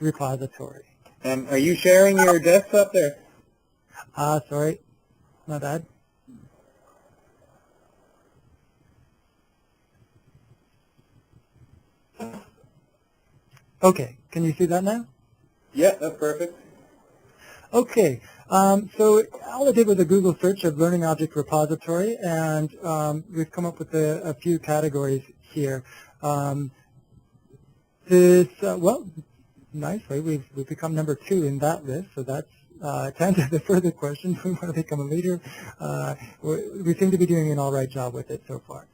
repository. Are you sharing your desktop there? Sorry, my bad. Okay, can you see that now? Yeah, that's perfect. Okay, so all I did was a Google search of Learning Object Repository, and we've come up with a few categories here. Well, nicely, we've become number 2 in that list, so that's to answer the further questions, we want to become a leader. We seem to be doing an all right job with it so far.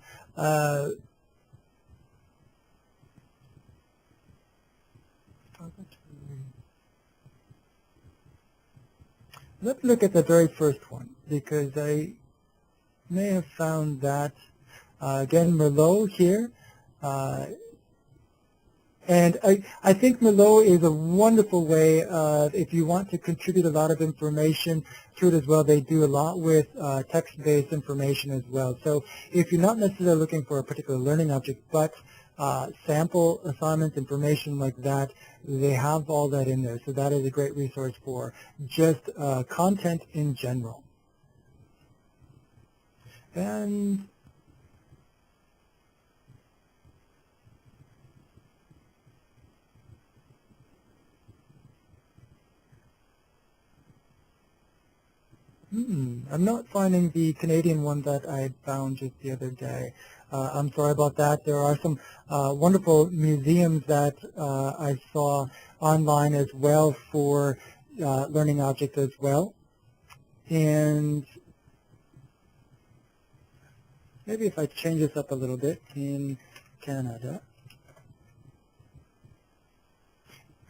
Let's look at the very first one, because I may have found that, again, Merlot here. And I think Merlot is a wonderful way, if you want to contribute a lot of information to it as well. They do a lot with text-based information as well. So if you're not necessarily looking for a particular learning object, but sample assignments, information like that, they have all that in there. So that is a great resource for just content in general. And I'm not finding the Canadian one that I found just the other day. I'm sorry about that. There are some wonderful museums that I saw online as well for learning objects as well. And maybe if I change this up a little bit in Canada.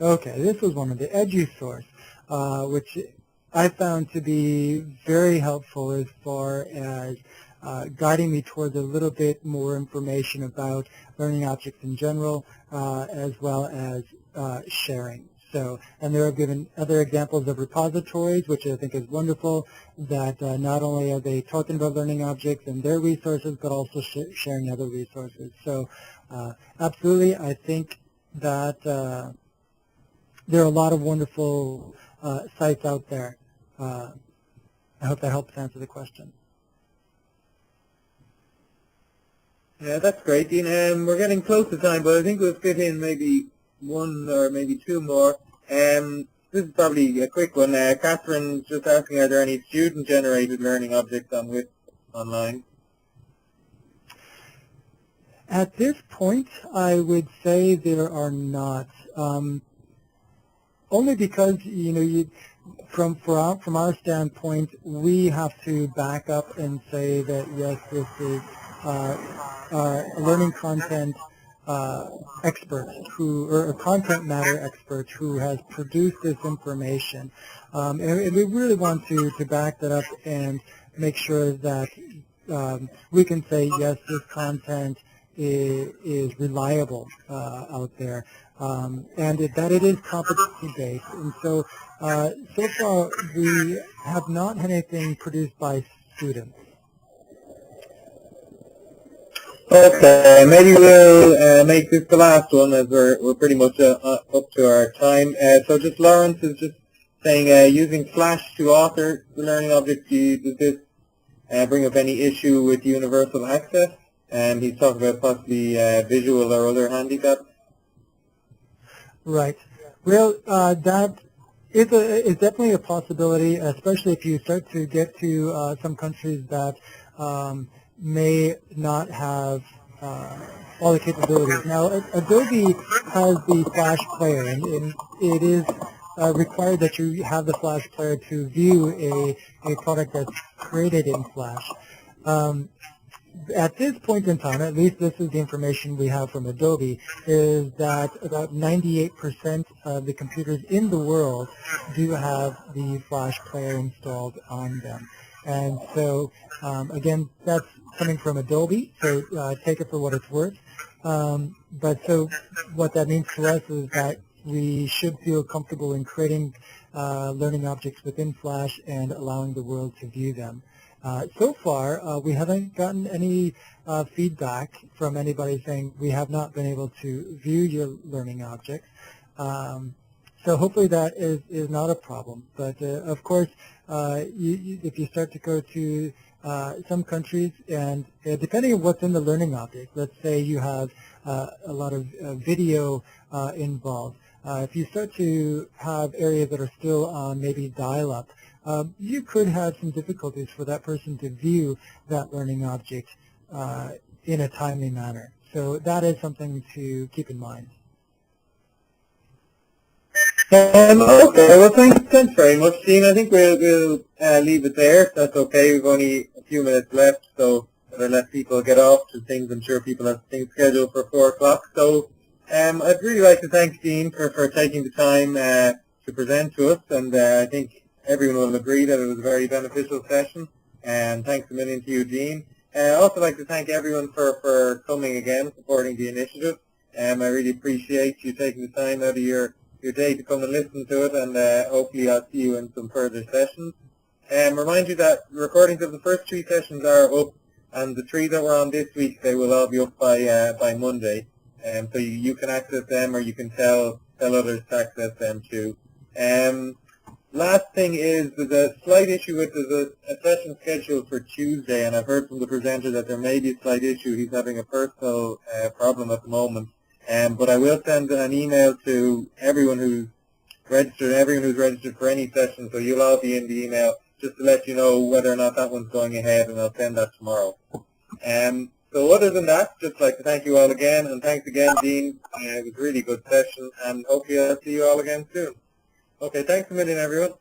Okay, this was one of the EduSource, which I found to be very helpful as far as guiding me towards a little bit more information about learning objects in general, as well as sharing. So, and there are given other examples of repositories, which I think is wonderful, that not only are they talking about learning objects and their resources, but also sharing other resources. So, absolutely, I think that there are a lot of wonderful sites out there. I hope that helps answer the question. Yeah, that's great, Dean. We're getting close to time, but I think we'll fit in maybe one or maybe two more. This is probably a quick one. Catherine's just asking, are there any student-generated learning objects on WIT online? At this point, I would say there are not. Only because, you know, from our standpoint, we have to back up and say that, yes, this is a learning content expert or a content matter expert who has produced this information. And we really want to back that up and make sure that we can say, yes, this content is reliable out there, and that it is competency-based. And so, so far, we have not had anything produced by students. Okay, maybe we'll make this the last one, as we're pretty much up to our time. So just Lawrence is just saying, using Flash to author the learning objects, does this bring up any issue with universal access? And he's talking about possibly visual or other handicaps. Right. Well, that is definitely a possibility, especially if you start to get to some countries that may not have all the capabilities. Now, Adobe has the Flash player, and it is required that you have the Flash player to view a product that's created in Flash. At this point in time, at least this is the information we have from Adobe, is that about 98% of the computers in the world do have the Flash player installed on them. And so, again, that's coming from Adobe, so take it for what it's worth. But so what that means to us is that we should feel comfortable in creating learning objects within Flash and allowing the world to view them. So far, we haven't gotten any feedback from anybody saying we have not been able to view your learning objects. So hopefully that is not a problem. But of course, if you start to go to some countries, and depending on what's in the learning object, let's say you have a lot of video involved. If you start to have areas that are still on maybe dial-up, you could have some difficulties for that person to view that learning object in a timely manner. So that is something to keep in mind. Okay, well, thanks very much, Dean. I think we'll leave it there. If that's okay. We've only a few minutes left, so better let people get off to things. I'm sure people have things scheduled for 4 o'clock. So I'd really like to thank Dean for taking the time to present to us, and I think everyone will agree that it was a very beneficial session. And thanks a million to you, Dean. I'd also like to thank everyone for coming again, supporting the initiative. I really appreciate you taking the time out of your day to come and listen to it, and hopefully I'll see you in some further sessions. Remind you that recordings of the first 3 sessions are up, and the 3 that were on this week, they will all be up by Monday. So you can access them, or you can tell others to access them too. Last thing is, there's a slight issue with a session scheduled for Tuesday, and I've heard from the presenter that there may be a slight issue. He's having a personal problem at the moment. But I will send an email to everyone who's registered for any session, so you'll all be in the email, just to let you know whether or not that one's going ahead, and I'll send that tomorrow. So other than that, just like to thank you all again, and thanks again, Dean. It was a really good session, and hopefully I'll see you all again soon. Okay, thanks a million, everyone.